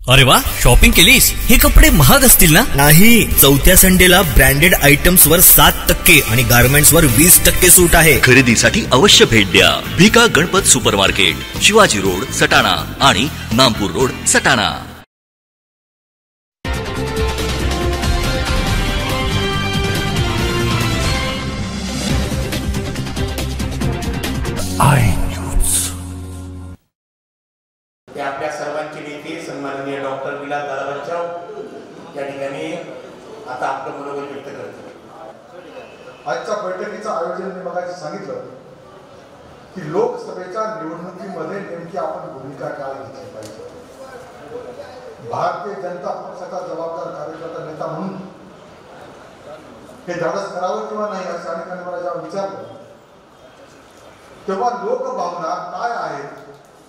अरे वा, शॉपिंग केलीस? हे कपडे महाग असतील ना? नाही, चौथ्या संडेला ब्रँडेड आयटम्स वर 7% आणि गारमेंट्स वर 20% सूट आहे. खरेदीसाठी अवश्य भेट द्या Bhika Ganpat super market, Shivaji road Satana आणि नामपूर रोड सटाणा. आपल्या सर्वांचे नेते सन्माननीय डॉक्टर विलास दादा बच्चाव या ठिकाणी आता आपलं मनोबल व्यक्त करतो. आजच्या बैठकीचं आयोजन मी मगाशी सांगितलं की लोकसभेच्या निवडणुकीमध्ये नेमकी आपण भूमिका काय घेतली पाहिजे. भारतीय जनता पक्षाचा जबाबदार कार्यकर्ता नेता म्हणून हे धाडस करावं किंवा नाही असं अनेकांनी मला जेव्हा विचारलं तेव्हा लोकभावना काय आहेत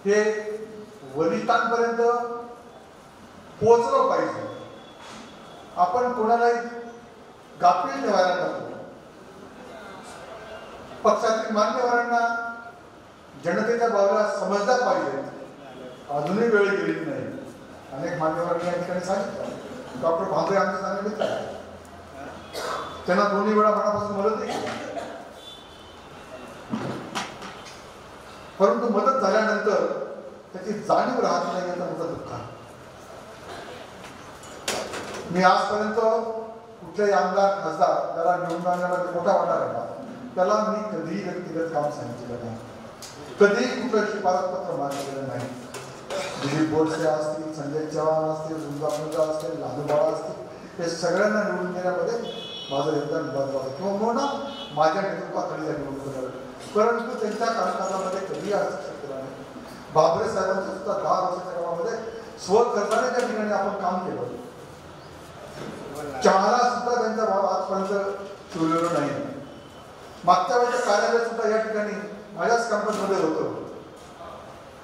हे वरिष्ठांपर्यंत पोहोचलं पाहिजे. आपण कोणालाही गाफील ठेवायला नको. पक्षातील मान्यवरांना जनतेच्या भावना समजल्या पाहिजे. अजूनही वेळ गेलेली नाही. अनेक मान्यवरांनी या ठिकाणी सांगितलं. डॉक्टर भांबरे आमचे चांगले मित्र आहेत. त्यांना दोन्ही वेळा मनापासून मदत केली. परंतु मदत झाल्यानंतर त्याची जाणीव राहत नाही याचा मोठा दुःख आहे. मी आजपर्यंत कुठल्याही आमदार खासदार त्याला निवडून आणण्यामध्ये मोठा वाटा राहिला त्याला मी कधीही व्यक्तिगत काम सांगितलेलं नाही. कधीही कुठलं शिफारस पत्र मागितलेलं नाही. दिलीप बोरसे असतील, संजय चव्हाण असतील, सुंदर मुलगा असतील, लालूबाळा असतील, हे सगळ्यांना निवडून देण्यामध्ये माझं योगदान महत्त्वाचं किंवा म्हणून माझ्या नेतृत्वाखाली निवडून दिलं. परंतु त्यांच्या कामकाजामध्ये कधीही हस्तक्षेप केला नाही. बाबरे साहेबांच्या सुद्धा 10 वर्षाच्या कामामध्ये स्वखर्चाने त्या ठिकाणी आपण काम केलं. चहाला सुद्धा त्यांचा भाव आजपर्यंत ठेवलेलं नाही. मागच्या वेळेचं कार्यालय सुद्धा या ठिकाणी माझ्याच कॅम्पसमध्ये होतं.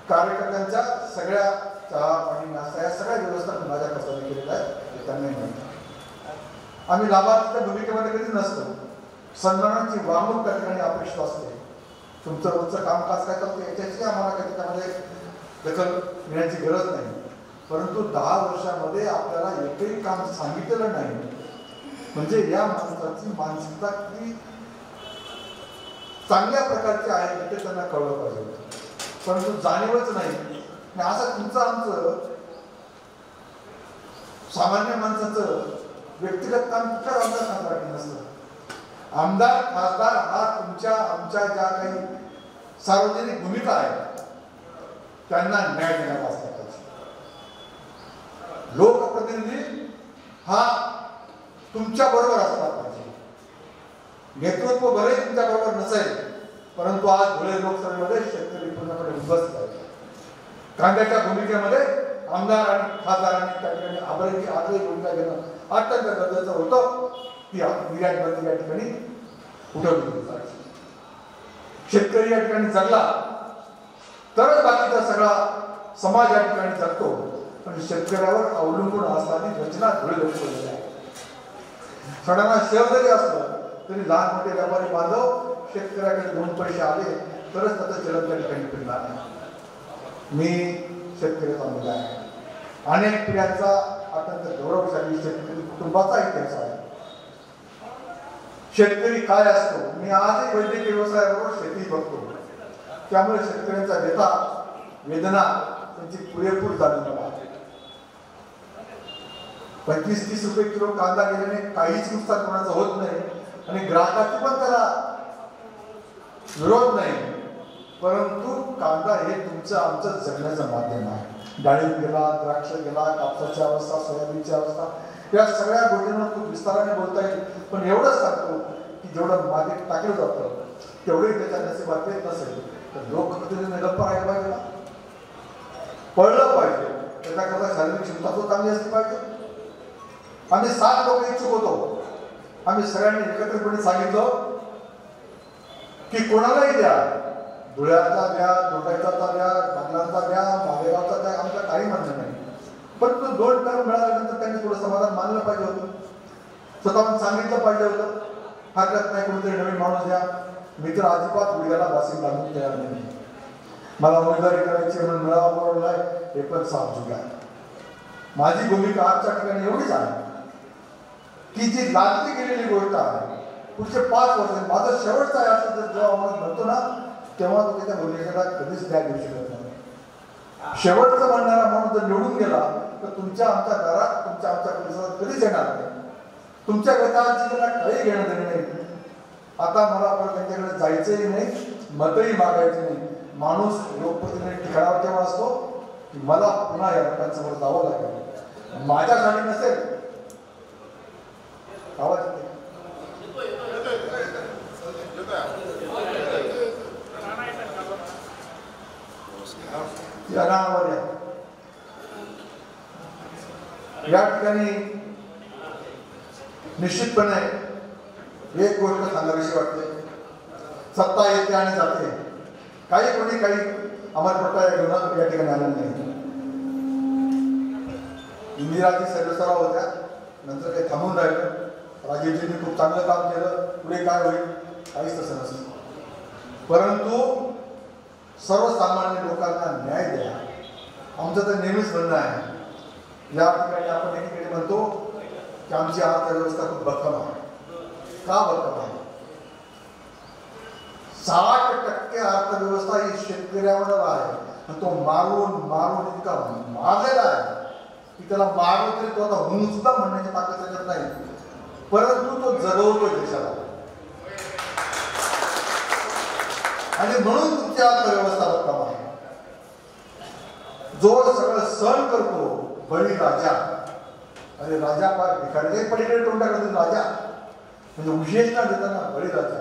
कार्यकर्त्यांच्या सगळ्या चहा पाणी नाश्ता या सगळ्या व्यवस्था माझ्या कष्टाने केलेल्या आहेत. त्यांनाही माहिती. आम्ही लाभार्थीच्या भूमिकेमध्ये कधी नसतो. सन्मानाची वागणूक त्या ठिकाणी अपेक्षित असते. तुमचं रोजचं कामकाज काय चालतं याच्याशी आम्हाला काही त्यामध्ये दखल घेण्याची गरज नाही. परंतु 10 वर्षामध्ये आपल्याला एकही काम सांगितलेलं नाही म्हणजे या माणसाची मानसिकता किती चांगल्या प्रकारची आहे ते त्यांना कळलं पाहिजे. परंतु जाणीवच नाही. असं तुमचं आमचं सामान्य माणसाचं व्यक्तिगत काम कुठल्या आमदार खासदार नसतं. आमदार खासदार हा तुमच्या आमच्या ज्या काही सार्वजनिक भूमिका आहेत त्यांना न्याय देण्याचा असला पाहिजे. लोकप्रतिनिधी हा तुमच्या बरोबर असला पाहिजे. नेतृत्व बरे तुमच्या बरोबर नसेल परंतु आज धुळे लोकसभेमध्ये शेतकरी पूर्णपणे उद्ध्वस्त आहेत. कांद्याच्या भूमिकेमध्ये आमदार आणि खासदारांनी त्या ठिकाणी आग्रही भूमिका घेणं अत्यंत गरजेचं होतं. ती निर्यात बंदी या ठिकाणी उठवली पाहिजे. शेतकरी या ठिकाणी जगला तरच बाकीचा सगळा समाज या ठिकाणी जगतो. पण शेतकऱ्यावर अवलंबून असताना रचना धुळे लोकसभेला आहे. सडाणा शहर जरी असलं तरी लहान मोठे व्यापारी बांधव शेतकऱ्याकडे 2 पैसे आले तरच त्याचं चलन त्या ठिकाणी फिरणार नाही. मी शेतकऱ्याचा मुलगा आहे. अनेक पिढ्यांचा अत्यंत गौरवशाली शेतकरी कुटुंबाचा इतिहास आहे. शेतकरी काय असतो मी आजही वैद्यकीय व्यवसायाबरोबर शेती बघतो. त्यामुळे शेतकऱ्यांचा व्यथा वेदना त्यांची पुरेपूर जाणून मला. 25-30 रुपये किलो कांदा गेल्याने काहीच नुकसान कोणाचं होत नाही आणि ग्राहकाची पण त्याला विरोध नाही. परंतु कांदा हे तुमचं आमचं जगण्याचं माध्यम आहे. डाळिंब गेला, द्राक्ष गेला, कापसाची अवस्था, सोयाबीनची अवस्था या सगळ्या गोष्टींवर खूप विस्ताराने बोलता येईल. पण एवढंच सांगतो की जेवढं मागे टाकलं जातं तेवढंही त्याच्या नशिबात येत नसेल तर लोकप्रतिनिधीने गप्प राहायला पाहिजे. पळलं पाहिजे. त्याच्याकरता शारीरिक क्षमता तो चांगली असली पाहिजे. आम्ही 7 लोक इच्छुक होतो. आम्ही सगळ्यांनी एकत्रितपणे सांगितलं की कोणालाही द्या, धुळ्याचा द्या, दोडाईचा द्या, बांगलांचा द्या, मालेगावचा द्या, आमचं काही म्हणणं नाही. परंतु 2 टर्म मिळाल्यानंतर त्यांनी थोडं समाधान मानलं पाहिजे होतं. स्वतःहून सांगितलं पाहिजे होतं. हरकत नाही कोणीतरी नवीन माणूस द्या. मी तर अजिबात उद्याला वासिंग लागून तयार नाही. मला उमेदवारी करायची म्हणून मिळावा बोलवलाय हे पण साफ चुका आहे. माझी भूमिका आजच्या ठिकाणी एवढीच आहे की जी लादली गेलेली गोष्ट आहे पुढचे 5 वर्ष माझं शेवटचं आहे असं जर जेव्हा आम्हाला म्हणतो ना तेव्हा तो त्या भूमिकेला कधीच न्याय देऊ शकत नाही. शेवटचं म्हणणारा माणूस जर निवडून गेला तर तुमच्या आमच्या घरात तुमच्या आमच्या परिसरात कधीच येणार नाही. तुमच्या गटाची त्यांना काही घेणं देणं नाही. आता मला परत त्यांच्याकडे जायचंही नाही, मतही मागायचं नाही. माणूस लोकप्रतिनिधी ठिकाणावर तेव्हा असतो की मला पुन्हा या लोकांसमोर जावं लागेल. माझ्यासाठी नसेल आवाज या ठिकाणी निश्चितपणे एक गोष्ट सांगावीशी वाटते. सत्ता येते आणि जाते. काही कोणी काही अमरपट्टा घेऊन या ठिकाणी आलेला नाही. इंदिराजी सर्वसराव होत्या, नंतर काही थांबून राहिलं. राजीवजींनी खूप चांगलं काम केलं. पुढे काय होईल काहीच तसं नसतं. परंतु सर्वसामान्य लोकांना न्याय द्या आमचं तर नेहमीच म्हणणं आहे. या ठिकाणी आपण एकीकडे म्हणतो की आमची अर्थव्यवस्था खूप भक्कम आहे. का भक्कम आहे? 60% अर्थव्यवस्था ही शेतकऱ्यावर आहे आणि तो मारून मारून इतका मारलेला आहे की त्याला मारलं तरी तो आता होऊन सुद्धा म्हणण्याची ताकद त्याच्यात नाही. परंतु तो जगवतो देशाला आणि म्हणून तुमची अर्थव्यवस्था भक्कम आहे. जो सगळं सहन करतो बळी राजा. अरे राजा फार भिकारी पलीकडे तोंड टाकत राजा म्हणजे उशेषणा देताना बळी राजा.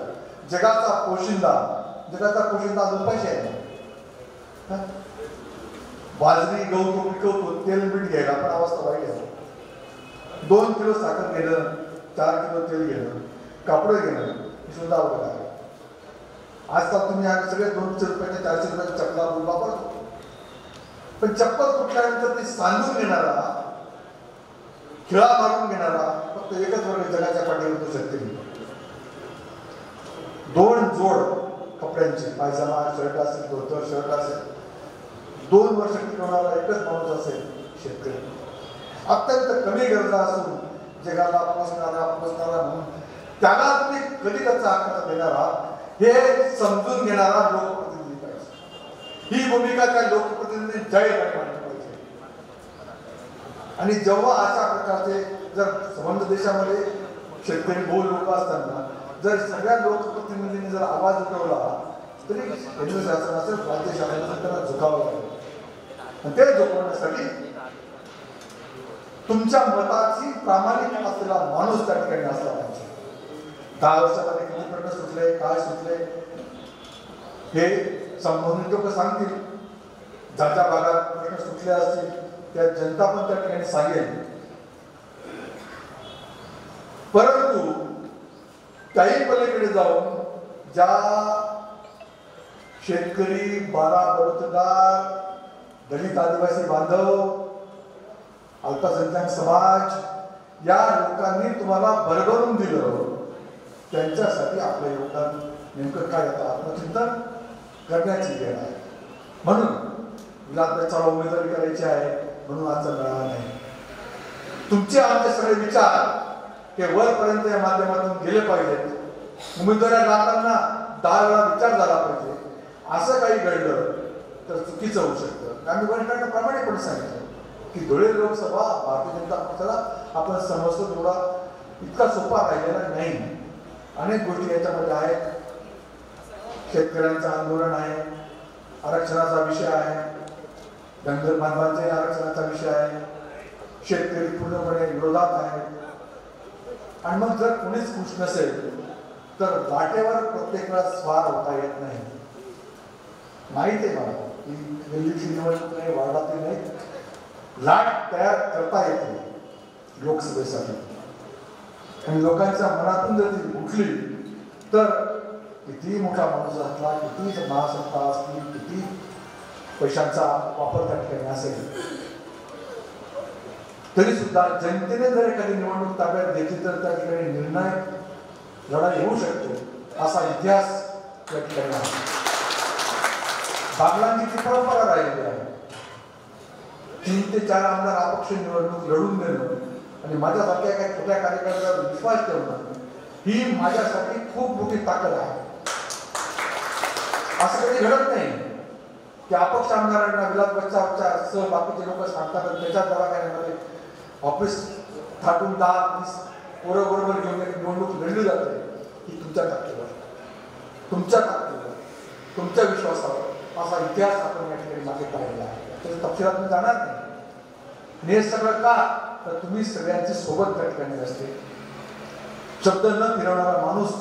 जगाचा पोशिंदा अजून पैसे आहे. बाजरी गहू तो पिकवतो, तेल मीठ घ्यायला पण अवस्था वाईट आहे. 2 किलो साखर घेणं, 4 किलो तेल घेणं, कापड घेणं हे सुद्धा अवघड आहे. आजकाल तुम्ही सगळे 200 रुपयाच्या 400 रुपयाच्या चपला वापरतो. पण चप्पल कुठल्यानंतर ती सांधून घेणारा, खिळा मारून घेणारा फक्त एकच वर्ग जगाच्या पाठीवर तो शेतकरी. 2 जोड कपड्यांचे पायजामा शर्ट असेल, धोतर शर्ट असेल, 2 वर्ष टिकवणारा एकच माणूस असेल शेतकरी. अत्यंत कमी गरजा असून जगाला पोचणारा म्हणून त्याला तुम्ही कधी त्याचा हक्क देणार आहात हे समजून घेणारा लोकप्रतिनिधी पाहिजे. ही भूमिका त्या लोकप्रतिनिधी जाहीरपणे मांडली पाहिजे. आणि जेव्हा अशा प्रकारचे जर संबंध देशामध्ये शेतकरी बहु लोक असताना जर सगळ्या लोकप्रतिनिधींनी जर आवाज उठवला तरी केंद्र शासन असेल राज्य शासन असेल त्यांना झुकावं लागेल. आणि ते झुकवण्यासाठी तुमच्या मताची प्रामाणिक असलेला माणूस त्या ठिकाणी असला पाहिजे. 10 वर्षामध्ये किती प्रश्न सुटले, काय सुटले हे संबंधित लोक सांगतील. ज्या भागात प्रश्न सुटले असतील त्या जनता पण त्या ठिकाणी सांगेल. परंतु काही पलीकडे जाऊन ज्या शेतकरी, 12 बलुतेदार, दलित आदिवासी बांधव, अल्पसंख्याक समाज या लोकांनी तुम्हाला भरभरून दिलं त्यांच्यासाठी आपलं योगदान नेमकं काय येतं आत्मचिंतन करण्याची वेळ आहे. म्हणून विधानसभेला उमेदवारी करायची आहे म्हणून आजचा मेळावा नाही. तुमचे आमचे सगळे विचार हे वरपर्यंत या माध्यमातून गेले पाहिजेत. उमेदवारी लावताना 10 वेळा विचार झाला पाहिजे. असं काही घडलं तर चुकीचं होऊ शकतं. आम्ही वरिष्ठांना प्रामाणिकपणे सांगितलं की धुळे लोकसभा भारतीय जनता पक्षाला आपण समजतो थोडा इतका सोपा राहिलेला नाही. अनेक गोष्टी याच्यामध्ये आहेत. शेतकऱ्यांचं आंदोलन आहे, आरक्षणाचा विषय आहे, धनगर बांधवांचे आरक्षणाचा विषय आहे, शेतकरी पूर्णपणे विरोधात आहेत. आणि मग जर कोणीच खुश नसेल तर लाटेवर प्रत्येक वेळा स्वार होता येत नाही. माहिती आहे मला की दिल्लीची निवडणूक नाही, वार्डातील नाही, लाट तयार करता येते लोकसभेसाठी. आणि लोकांच्या मनातून जर ती उठली तर किती मोठा माणूस असला, किती महासत्ता असली, किती पैशांचा वापर त्या ठिकाणी असेल तरी सुद्धा जनतेने जर एखादी निवडणूक ताब्यात घेतली तर त्या ठिकाणी निर्णायक लढा येऊ शकतो असा इतिहास त्या ठिकाणी आहे. बागलांची ती परंपरा राहिलेली आहे. 3 ते 4 आमदार अपक्ष निवडणूक लढून देणं आणि माझ्यासारख्या काही छोट्या कार्यकर्त्यावर विश्वास ठेवणं ही माझ्यासाठी खूप मोठी ताकद आहे. असं कधी घडत नाही की अपक्ष आमदारांना विलास बच्चावच्या सह बाकीचे लोक सांगतात त्याच्या दवाखान्यामध्ये ऑफिस थाटून 10-20 पोरं बरोबर घेऊन निवडणूक लढली जाते की तुमच्या ताकदीवर, तुमच्या विश्वासावर असा इतिहास आपण या ठिकाणी मागे पाहिलेला आहे. त्याच्या तपशिलात मी जाणार नाही. हे सगळं का तर तुम्ही सगळ्यांची सोबत त्या ठिकाणी असते. शब्द न फिरवणारा माणूस,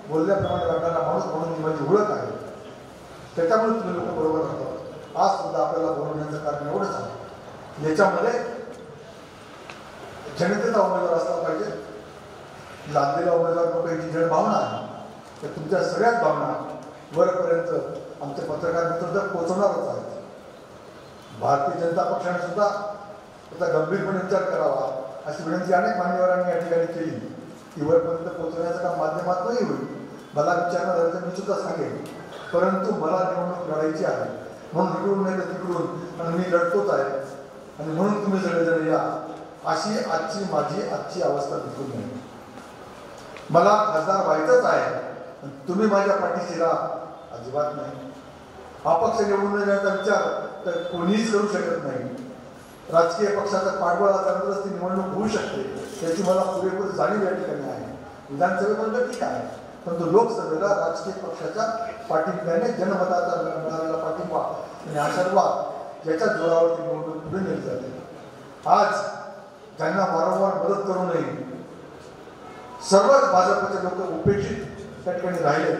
बोलल्याप्रमाणे वागणारा माणूस म्हणून ती माझी ओळख आहे. त्याच्यामुळे तुम्ही लोक बरोबर राहतात. आज सुद्धा आपल्याला बोलवण्याचं कारण एवढंच आहे. याच्यामध्ये जनतेचा उमेदवार असला पाहिजे. लादलेला उमेदवार नको याची जड भावना आहे. तर तुमच्या सगळ्याच भावना वरपर्यंत आमचे पत्रकार मित्र तर पोहोचवणारच आहेत. भारतीय जनता पक्षाने सुद्धा त्याचा गंभीरपणे विचार करावा अशी विनंती अनेक मान्यवरांनी या ठिकाणी केली की वरपर्यंत पोहोचवण्याचं काम माध्यमातूनही होईल. मला विचारणं झालं तर मी सुद्धा सांगेन, परंतु मला निवडणूक लढायची आहे म्हणून इकडून नाही तर तिकडून आणि मी लढतोच आहे आणि म्हणून तुम्ही सगळेजण या अशी आजची अवस्था दिसून नाही. मला खासदार व्हायचंच आहे, तुम्ही माझ्या पाठीशी राहा अजिबात नाही. अपक्ष निवडून येण्याचा विचार तर कोणीच करू शकत नाही. राजकीय पक्षाचा पाठबळ असल्यानंतरच ती निवडणूक होऊ शकते त्याची मला पुरेपूर जाणीव या ठिकाणी आहे. विधानसभेपर्यंत ठीक आहे, परंतु लोकसभेला राजकीय पक्षाच्या पाठिंब्याने जनमताचा मिळालेला पाठिंबा आणि आशीर्वाद याच्या जोरावरती निवडणूक पुढे नेली जाते. आज त्यांना वारंवार मदत करू नये सर्वच भाजपचे लोक उपेक्षित त्या ठिकाणी राहिले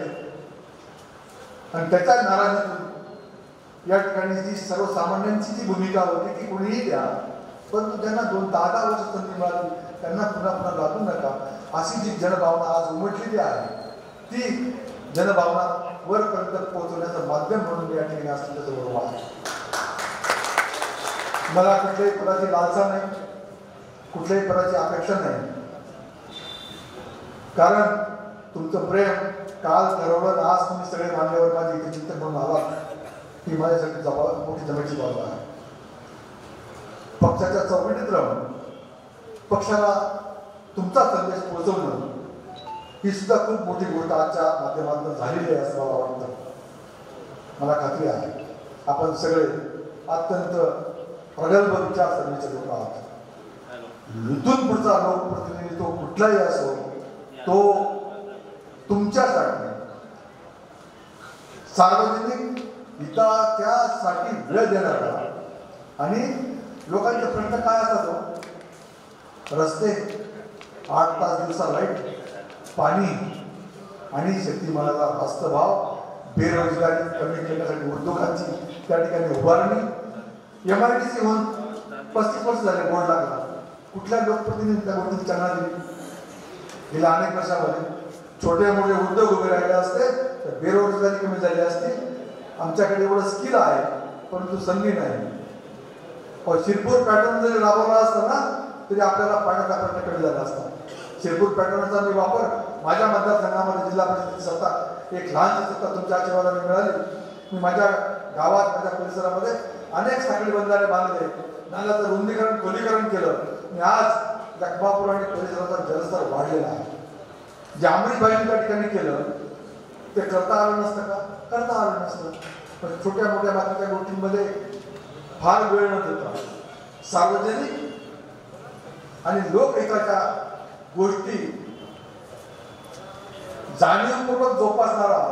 आणि त्याच्या नाराजीतून या ठिकाणी जी सर्वसामान्यांची जी भूमिका होती की कोणीही द्या, परंतु त्यांना 10 वर्ष संधी मिळाली त्यांना पुन्हा लागू नका अशी जी जनभावना आज उमटलेली आहे ती जनभावना वरपर्यंत पोहोचवण्याचं माध्यम म्हणून या ठिकाणी असलेलं बरोबर आहे. मला कुठल्याही पदाची लालसा नाही, कुठल्याही पदाची अपेक्षा नाही. कारण तुमचं प्रेम काल ठरवलं आज तुम्ही सगळे मान्यवर माझी इथे चिंतन म्हणून आलात ही माझ्यासाठी मोठी जमेची बाजू आहे. पक्षाच्या चौकटीत राहून पक्षाला तुमचा संदेश पोहोचवणं ही सुद्धा खूप मोठी गोष्ट आजच्या माध्यमातून झालेली आहे असं मला वाटतं. मला खात्री आहे आपण सगळे अत्यंत प्रगल्भ विचारसरणीचे लोक आहात. इथून पुढचा लोकप्रतिनिधी तो कुठलाही असो तो तुमच्यासाठी सार्वजनिक हितासाठी वेळ देणारा आणि लोकांचे प्रश्न काय असतात, रस्ते 8 तास दिवसा लाईट, पाणी आणि शेतीमालाला रास्त भाव, बेरोजगारी कमी करण्यासाठी उद्योगांची त्या ठिकाणी उभारणी, MIDC होऊन 35 वर्ष झाले बोर्ड लागला. कुठल्या लोकप्रतिनिधी त्या गोष्टी चालना दिली? गेल्या अनेक वर्षामध्ये छोटे मोठे उद्योग उभे राहिले असते तर बेरोजगारी कमी झाली असते. आमच्याकडे एवढं स्किल आहे परंतु संधी नाही. शिरपूर पॅटर्न जरी राबवला असता ना तरी आपल्याला पाण्याचा प्रश्न कमी झाला असता. शिरपूर पॅटर्नचा मी वापर माझ्या मतदारसंघामध्ये जिल्हा परिषदेची सत्ता एक लहानशी सत्ता तुमच्या आशीर्वादाने मिळाली. मी माझ्या गावात माझ्या परिसरामध्ये अनेक साखळी बंधारे बांधले, नाल्याचं रुंदीकरण खोलीकरण केलं आणि आज जखमापूर आणि परिसराचा जलस्तर वाढलेला आहे. जे अंमलीबाईंनी त्या ठिकाणी केलं ते करता आलं नसतं का? करता आलं नसतं. पण छोट्या मोठ्या बाकीच्या गोष्टींमध्ये फार वेळ न देता सार्वजनिक आणि लोकहिताच्या गोष्टी जाणीवपूर्वक जोपासणारा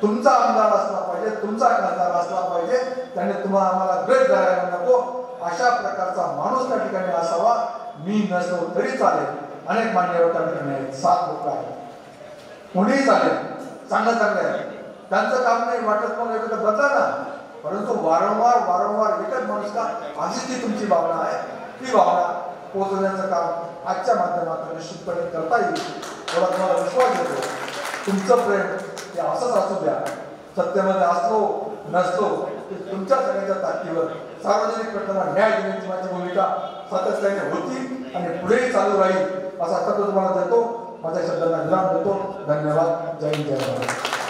तुमचा आमदार असला पाहिजे, तुमचा खासदार असला पाहिजे. त्याने तुम्हाला आम्हाला ग्रेट करायला नको अशा प्रकारचा माणूस त्या ठिकाणी असावा. मी नसलो तरी चालेल. अनेक मान्यवर त्या ठिकाणी आहेत, 7 लोक आहेत, कोणीही चालेल, चांगलं आहे. त्यांचं काम नाही वाटत पण एकदा बदला ना, परंतु वारंवार एकच माणूस का अशी जी तुमची भावना आहे ती भावना पोहोचवण्याचं काम आजच्या माध्यमातून निश्चितपणे करता येईल एवढा तुम्हाला विश्वास देतो. तुमचं प्रेम हे असंच असू द्या. सत्तेमध्ये असलो नसलो ते तुमच्या सगळ्यांच्या ताकदीवर सार्वजनिक प्रश्नांना न्याय देण्याची माझी भूमिका सातत्याने होती आणि पुढेही चालू राहील असा शब्द तुम्हाला देतो. माझ्या शब्दांना विराम देतो. धन्यवाद. जय हिंद, जय महाराष्ट्र.